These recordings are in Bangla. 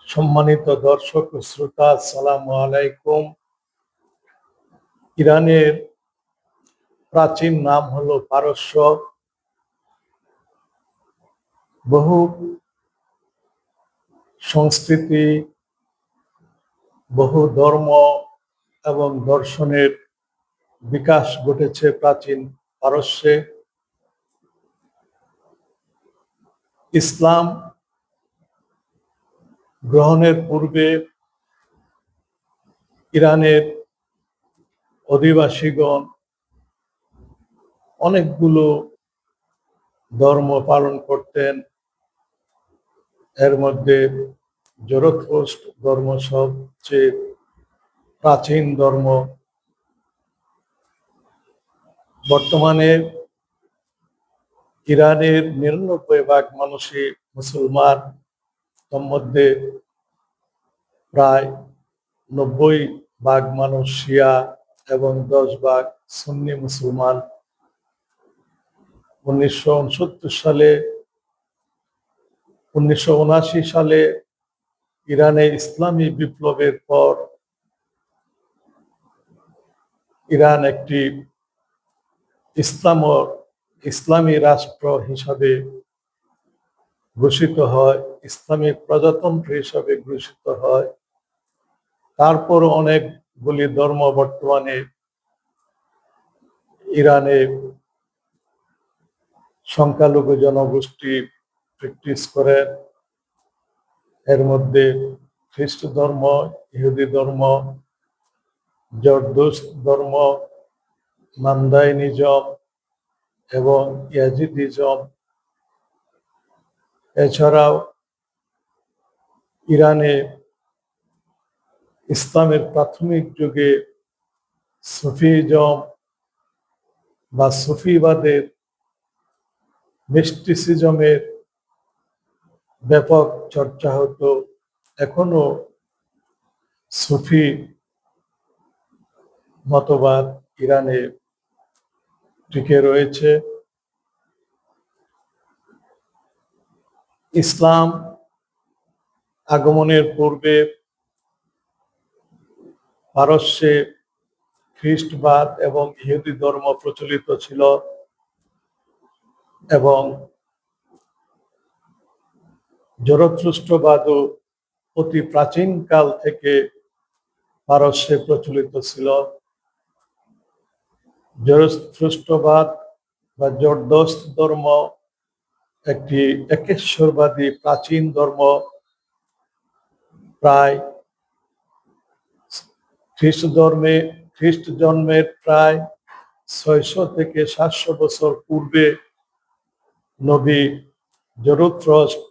সম্মানিত দর্শক ও শ্রোতা, আসসালামু আলাইকুম। ইরানের প্রাচীন নাম হলো পারস্য। বহু সংস্কৃতি, বহু ধর্ম এবং দর্শনের বিকাশ ঘটেছে প্রাচীন পারস্যে। ইসলাম গ্রহণের পূর্বে ইরানের অধিবাসীগণ অনেকগুলো ধর্ম পালন করতেন। এর মধ্যে জরথ্রস্ট ধর্ম সবচেয়ে প্রাচীন ধর্ম। বর্তমানে ইরানের ৯৯% মানুষই মুসলমান। তার মধ্যে প্রায় ৯০% মানুষ শিয়া এবং ১০% সুন্নি মুসলমান। ১৯৭৯ সালে ইরানে ইসলামী বিপ্লবের পর ইরান একটি ইসলামী রাষ্ট্র হিসাবে ঘোষিত হয়, ইসলামী প্রজাতন্ত্র হিসাবে ঘোষিত হয়। তারপর অনেকগুলি ধর্ম বর্তমানে ইরানে সংখ্যালঘু জনগোষ্ঠী প্র্যাকটিস করেন। এর মধ্যে খ্রিস্ট ধর্ম, ইহুদি ধর্ম, জরদুস্ত ধর্ম, মান্দায়নিজম এবং ইয়াজিদিজম। এছাড়াও ইরানে ইসলামের প্রাথমিক যুগে সুফিজম বা সুফিবাদের, মিস্টিসিজমের ব্যাপক চর্চা হতো। এখনো সুফি মতবাদ ইরানে টিকে রয়েছে। ইসলাম আগমনের পূর্বে পারস্যে খ্রিস্টবাদ এবং ইহুদি ধর্ম প্রচলিত ছিল এবং জরথ্রুষ্টবাদও অতি প্রাচীন কাল থেকে পারস্যে প্রচলিত ছিল। জরথ্রুষ্টবাদ বা জরদস্ত ধর্ম একটি একেশ্বরবাদী প্রাচীন ধর্ম। প্রায় খ্রিস্ট জন্মের প্রায় ৬০০ থেকে ৭০০ বছর পূর্বে নবী জরথ্রস্ট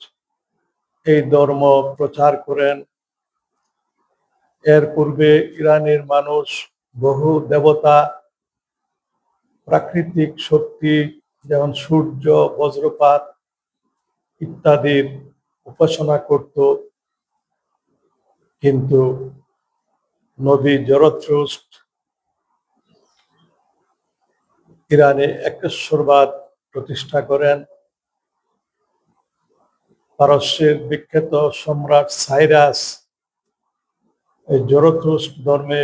এই ধর্ম প্রচার করেন। এর পূর্বে ইরানের মানুষ বহু দেবতা, প্রাকৃতিক শক্তি যেমন সূর্য, বজ্রপাত ইত্যাদির উপাসনা করত। কিন্তু নবী জরথ্রুস্ট ইরানে একেশ্বরবাদ প্রতিষ্ঠা করেন। পারস্যের বিখ্যাত সম্রাট সাইরাস এই জরথ্রুস্ট ধর্মে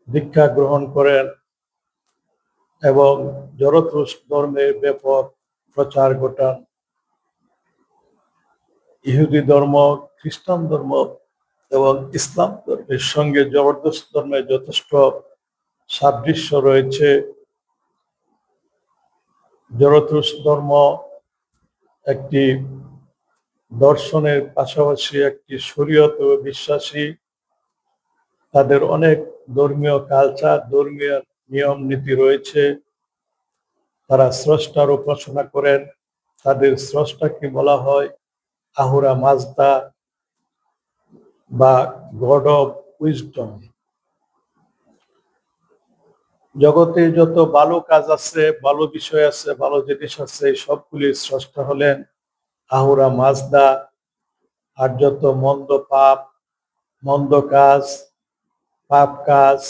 দীক্ষা গ্রহণ করেন এবং জরথ্রুস্ট ধর্মের ব্যাপক প্রচার ঘটান। ইহুদি ধর্ম, খ্রিস্টান ধর্ম এবং ইসলাম ধর্মের সঙ্গে জবরদস্ত ধর্মের যথেষ্ট সাদৃশ্য রয়েছে। জরথ্রুস্ট ধর্ম একটি দর্শনের পাশাপাশি একটি শরীয়ত বিশ্বাসী। তাদের অনেক ধর্মীয় কালচার, ধর্মীয় নিয়ম নীতি রয়েছে। তারা স্রষ্টার উপাসনা করেন। তাদের স্রষ্টাকে বলা হয় আহুরা মাজদা বা গড অফ উইজডম। জগতে যত ভালো কাজ আছে, ভালো বিষয় আছে, ভালো জিনিস আছে, সবগুলির স্রষ্টা হলেন আহুরা মাজদা। আর যত মন্দ কাজ, পাপ কাজ,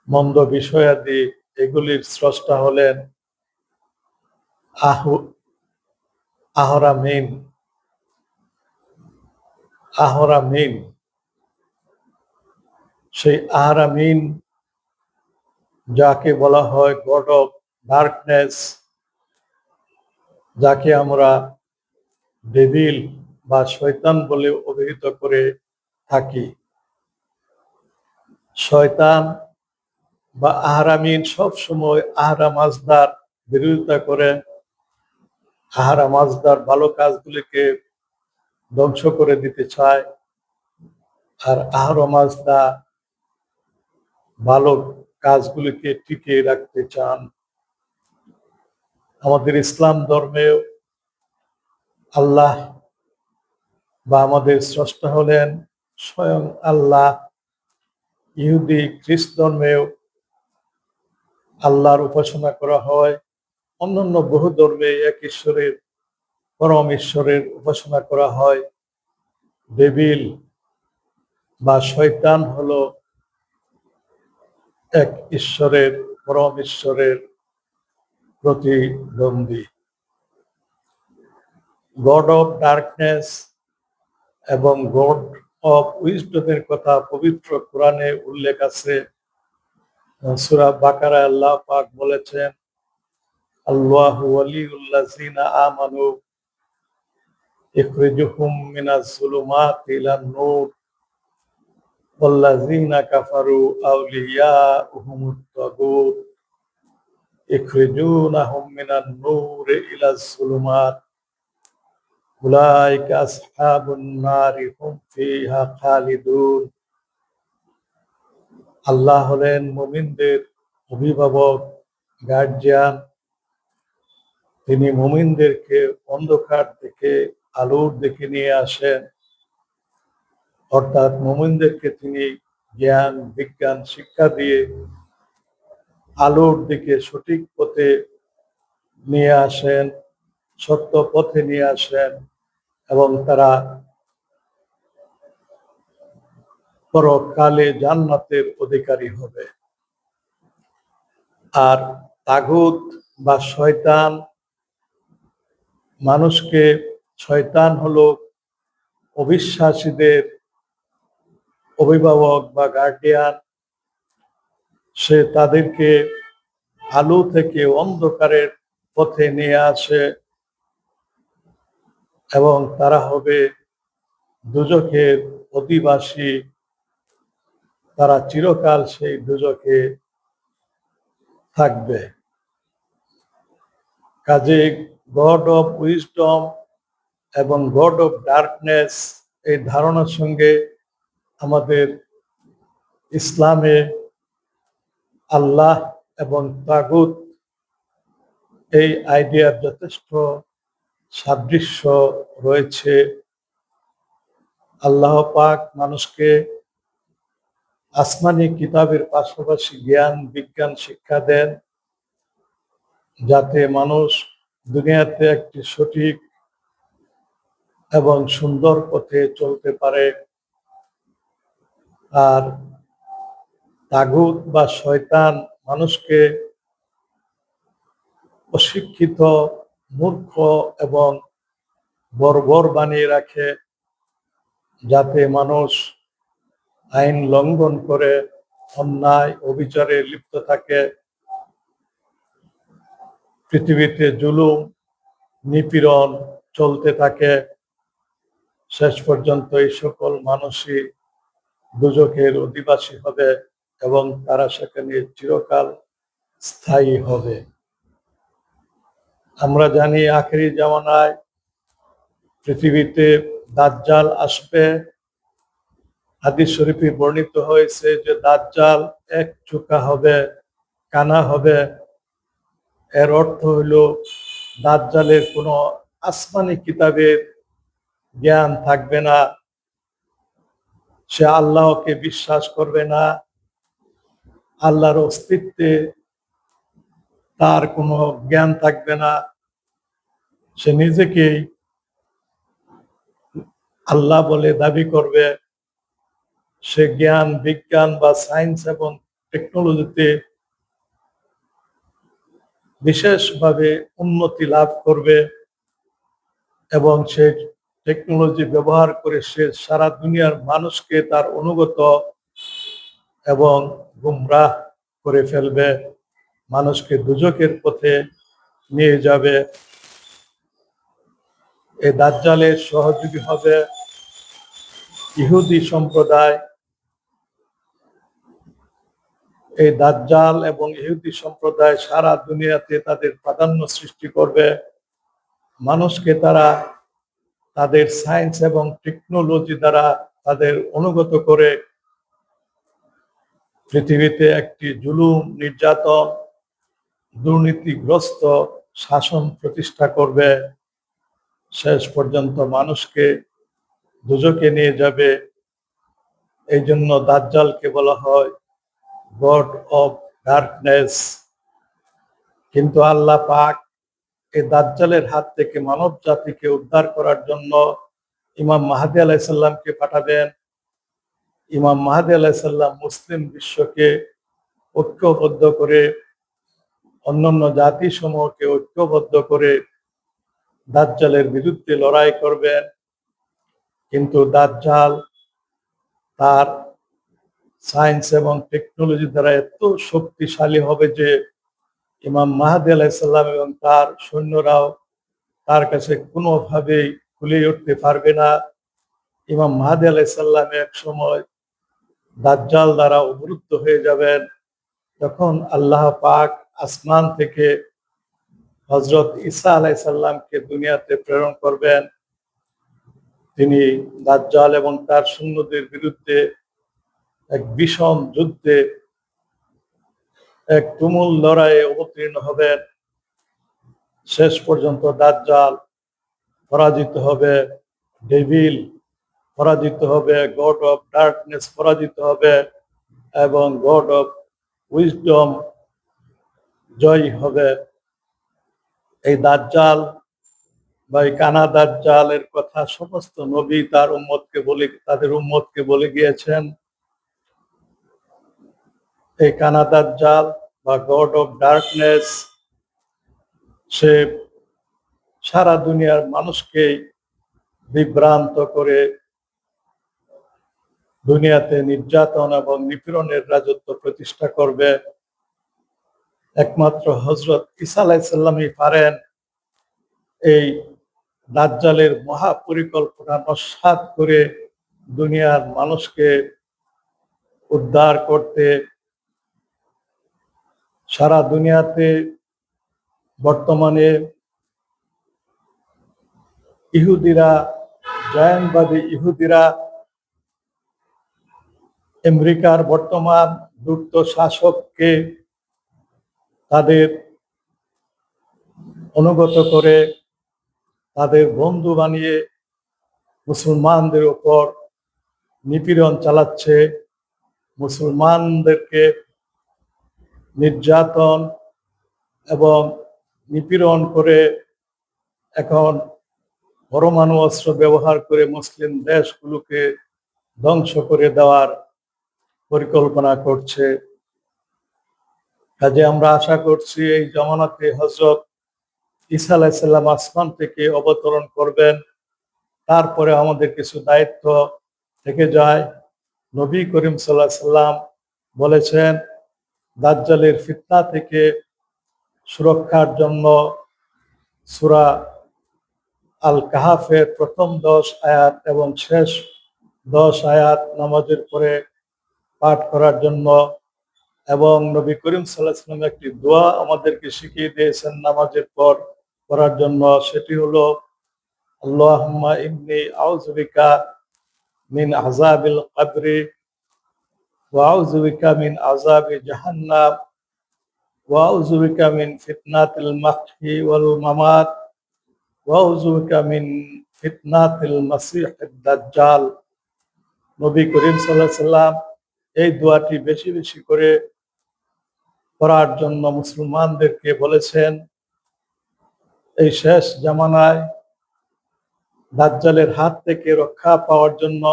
মন্দ বিষয়াদি, এগুলির স্রষ্টা হলেন আহরা মিন। আহরামিন, সেই আহরামিন যাকে বলা হয় গড অফ ডার্কনেস, যাকে আমরা ডেভিল বা শয়তান বলে অভিহিত করে থাকি। শয়তান বা আহরামিন সবসময় আহরা মাজদার বিরোধিতা করে, আহরা মাজদার ভালো কাজগুলিকে ধ্বংস করে দিতে চায়, আর আহরা মাজদা ভালো কাজগুলিকে টিকিয়ে রাখতে চান। আমাদের ইসলাম ধর্মেও আল্লাহ বা আমাদের স্রষ্টা হলেন স্বয়ং আল্লাহ। ইহুদি খ্রিস্ট ধর্মেও আল্লাহর উপাসনা করা হয়। অন্যান্য বহু ধর্মে এক ঈশ্বরের, পরম ঈশ্বরের উপাসনা করা হয়। ডেভিল বা শয়তান হলো এক ঈশ্বরের, পরম ঈশ্বরের প্রতিদ্বন্দ্বী। গড অফ ডার্কনেস এবং গড অফ উইজডমের কথা পবিত্র কোরআনে উল্লেখ আছে। সূরা বাকারায় আল্লাহ পাক বলেছেন, আল্লাহু ওয়ালিউল্লাযিনা আমানু ইখরিজুহুম মিনাজ যুলুমাতি ইলান নূর ওয়াল্লাযিনা কাফারু আউলিয়াউহুমুত তাগুত ইখরিজুনাহুম মিনান নূরি ইলাজ যুলুমাত উলাইকা আসহাবুন নারি হুম ফিহা খালিদুন। আল্লাহ হলেন মুমিনদের অভিভাবক, গার্জিয়ান। তিনি মুমিনদেরকে অন্ধকার থেকে আলোর দিকে নিয়ে আসেন, অর্থাৎ মুমিনদেরকে তিনি জ্ঞান বিজ্ঞান শিক্ষা দিয়ে আলোর দিকে, সঠিক পথে নিয়ে আসেন, সত্য পথে নিয়ে আসেন, এবং তারা পরকালে জান্নাতের অধিকারী হবে। আর তাগুত বা শয়তান মানুষকে, শয়তান হলো অবিশ্বাসীদের অভিভাবক বা গার্ডিয়ান। সে তাদেরকে আলো থেকে অন্ধকারের পথে নিয়ে আসে এবং তারা হবে দুজখের অধিবাসী। তারা চিরকাল সেই দুজখে থাকবে। কাজে গড অফ উইজডম এবং গড অফ ডার্কনেস, এই ধারণার সঙ্গে আমাদের ইসলামে আল্লাহ এবং তাগুত, এই আইডিয়ার যথেষ্ট সাদৃশ্য রয়েছে। আল্লাহ পাক মানুষকে আসমানি কিতাবের পাশাপাশি জ্ঞান বিজ্ঞান শিক্ষা দেন, যাতে মানুষ দুনিয়াতে একটি সঠিক এবং সুন্দর পথে চলতে পারে। আর তাগুত বা শয়তান মানুষকে অশিক্ষিত, মূর্খ এবং বর্বর বানিয়ে রাখে, যাতে মানুষ আইন লঙ্ঘন করে অন্যায় অবিচারে লিপ্ত থাকে। পৃথিবীতে জুলুম নিপীড়ন চলতে থাকে। শেষ পর্যন্ত এই সকল মানুষই দুজখের অধিবাসী হবে এবং তারা সেখানে চিরকাল স্থায়ী হবে। আমরা জানি আখেরি জামানায় পৃথিবীতে দাজ্জাল আসবে। হাদিস শরীফে বর্ণিত হয়েছে যে দাজ্জাল এক চোখা হবে, কানা হবে। এর অর্থ হইল দাজ্জালের কোনো আসমানি কিতাবের জ্ঞান থাকবে না, সে আল্লাহকে বিশ্বাস করবে না, আল্লাহর অস্তিত্বে তার কোনো জ্ঞান থাকবে না। সে নিজেকেই আল্লাহ বলে দাবি করবে। সে জ্ঞান বিজ্ঞান বা সায়েন্স এবং টেকনোলজিতে বিশেষভাবে উন্নতি লাভ করবে এবং সে টেকনোলজি ব্যবহার করে সে সারা দুনিয়ার মানুষকে তার অনুগত এবং গুমরাহ করে ফেলবে, মানুষকে দুজকের পথে নিয়ে যাবে। এই দাজ্জালের সহযোগী হবে ইহুদি সম্প্রদায়। এই দাজ্জাল এবং ইহুদি সম্প্রদায় সারা দুনিয়াতে তাদের প্রাধান্য সৃষ্টি করবে। মানুষকে তারা তাদের সায়েন্স এবং টেকনোলজি দ্বারা তাদের অনুগত করে পৃথিবীতে একটি জুলুম, নির্যাতন, দুর্নীতিগ্রস্ত শাসন প্রতিষ্ঠা করবে। শেষ পর্যন্ত মানুষকে দুজকে নিয়ে যাবে। এই জন্য দাজ্জালকে বলা হয় গড অফ ডার্কনেস। কিন্তু আল্লাহ পাক এই দাজ্জালের হাত থেকে মানব জাতিকে উদ্ধার করার জন্য ইমাম মাহদী আলাইহিস সালামকে পাঠাবেন। ইমাম মাহদী আলাইহিস সালাম মুসলিম বিশ্বকে ঐক্যবদ্ধ করে, অন্যান্য জাতি সমূহকে ঐক্যবদ্ধ করে দাজ্জালের বিরুদ্ধে লড়াই করবেন। কিন্তু দাজ্জাল তার সায়েন্স এবং টেকনোলজি দ্বারা এত শক্তিশালী হবে যে ইমাম মাহদী আলাইহিস সালাম এবং তার সৈন্যরাও তার কাছে কোনোভাবেই কুলিয়ে উঠতে পারবে না। ইমাম মাহদী আলাইহিস সালাম এক সময় দাজ্জাল দ্বারা অবরুদ্ধ হয়ে যাবেন। তখন আল্লাহ পাক আসমান থেকে হযরত ঈসা আলাইহিস সালামকে দুনিয়াতে প্রেরণ করবেন। তিনি দাজ্জাল এবং তার সৈন্যদের বিরুদ্ধে এক ভীষণ যুদ্ধে, এক তুমুল লড়াইয়ে অবতীর্ণ হবেন। শেষ পর্যন্ত দাজ্জাল পরাজিত হবে, ডেভিল পরাজিত হবে, গড অফ ডার্কনেস পরাজিত হবে এবং গড অফ উইজডম জয় হবে। এই দাজ্জাল বা এই কানা দাজ্জালের কথা সমস্ত নবী তাদের উম্মতকে বলে গিয়েছেন। এই কানা দাজ্জাল বা গড অফ ডার্কনেস সে সারা দুনিয়ার মানুষকে বিভ্রান্ত করে দুনিয়াতে নির্যাতন এবং নিপীড়নের রাজত্ব প্রতিষ্ঠা করবে। একমাত্র হযরত ঈসা আলাইহিস সালামই পারেন এই দাজ্জালের মহাপরিকল্পনা নস্যাৎ করে দুনিয়ার মানুষকে উদ্ধার করতে। সারা দুনিয়াতে বর্তমানে ইহুদিরা, জায়নবাদী ইহুদিরা আমেরিকার বর্তমান দুষ্ট শাসককে তাদের অনুগত করে, তাদের বন্ধু বানিয়ে মুসলমানদের উপর নিপীড়ন চালাচ্ছে। মুসলমানদেরকে নির্যাতন এবং নিপীড়ন করে এখন পরমাণু অস্ত্র ব্যবহার করে মুসলিম দেশগুলোকে ধ্বংস করে দেওয়ার পরিকল্পনা করছে। কাজে আমরা আশা করছি এই জামানাতে হযরত ঈসা আলাইহিস সালাম আসমান থেকে অবতরণ করবেন। তারপরে আমাদের কিছু দায়িত্ব থেকে যায়। নবী করিম সাল্লাল্লাহু আলাইহি সাল্লাম বলেছেন, দাজ্জালের ফিতনা থেকে সুরক্ষার জন্য সূরা আল কাহাফের প্রথম 10 আয়াত এবং শেষ 10 আয়াত নামাজের পরে পাঠ করার জন্য, এবং নবী করিম সাল্লাল্লাহু আলাইহি ওয়াসাল্লাম একটি দোয়া আমাদেরকে শিখিয়ে দিয়েছেন নামাজের পর করার জন্য। সেটি হলো আল্লাহুম্মা ইন্নী আউযু বিকা মিন আযাবিল কবরি ওয়া আউযু বিকা মিন আযাবি জাহান্নাম ওয়া আউযু বিকা মিন ফিতনাতিল মাহয়ি ওয়াল মামাত ওয়া আউযু বিকা মিন ফিতনাতিল মাসিহিদ দাজ্জাল। নবী করিম সাল্লাল্লাহু আলাইহি ওয়াসাল্লাম এই দোয়াটি বেশি বেশি করে করার জন্য মুসলমানদেরকে বলেছেন। এই শেষ জামানায় দাজ্জালের হাত থেকে রক্ষা পাওয়ার জন্য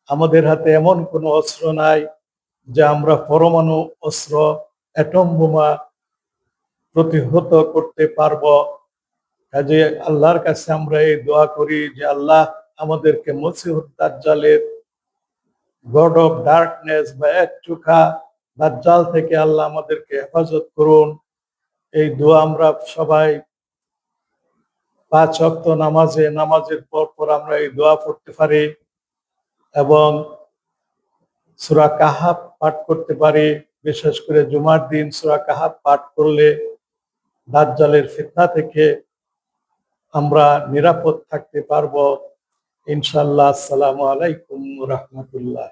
আমাদের হাতে এমন কোনো অস্ত্র নাই যে আমরা পরমাণু অস্ত্র, অ্যাটম বোমা প্রতিহত করতে পারবো। কাজে আল্লাহর কাছে আমরা এই দোয়া করি যে আল্লাহ আমাদেরকে মসিহুদ দাজ্জালের গড অফ ডার্কনেস বা এক চোখা দাজ্জাল থেকে আল্লাহ আমাদেরকে হেফাজত করুন। এই দোয়া আমরা সবাই 5 ওয়াক্ত নামাজের পর পর আমরা এই দোয়া পড়তে পারি এবং সূরা কাহাফ পাঠ করতে পারি। বিশেষ করে জুমার দিন সূরা কাহাফ পাঠ করলে দাজ্জালের ফিতনা থেকে আমরা নিরাপদ থাকতে পারবো ইনশাআল্লাহ। আসসালামু আলাইকুম ওয়া রাহমাতুল্লাহ।